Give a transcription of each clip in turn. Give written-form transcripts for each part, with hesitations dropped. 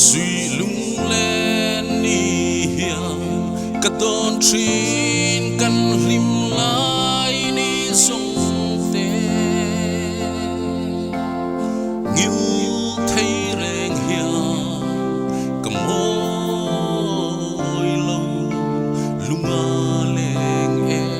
suy lung lên ni hiang cả tôn trin căn lim lai ni sông tê nghiêu thấy rèn hiang cầm môi lâu lung lên em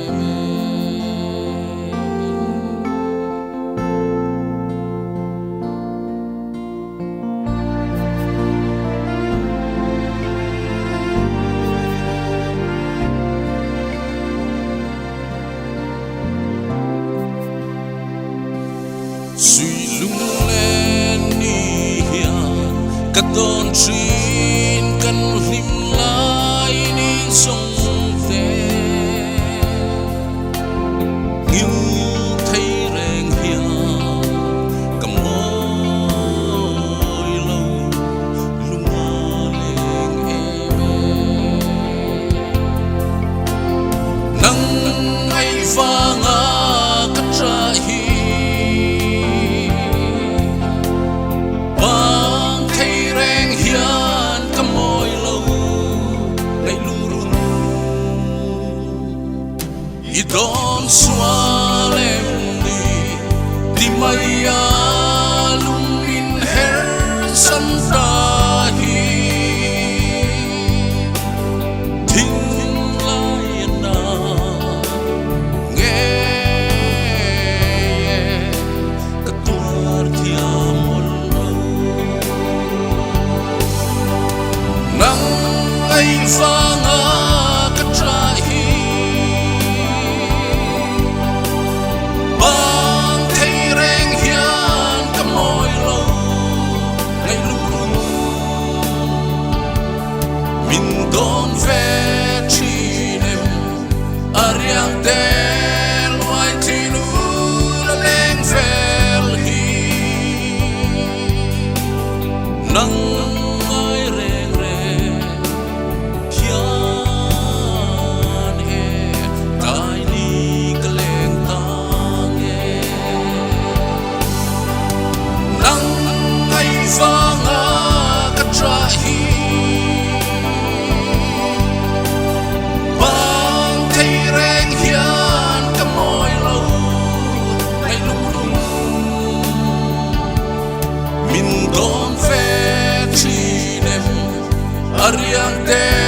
suy lung lên ni hiang cả tôn trin căn lim lai ni sông tê nghiêu thấy rèn hiang cầm môi lâu lung lên em nắng ngày vàng cắt ra hi I don swalem ni di maya lumin her santahi thing lai na nghe katur thiamol nang ai vanga don ve chinem ariang del wai tinu la leng vel hi nang ai reng re hian he tai ni kaleng tang e nang ai vanga ka tra hi ariang te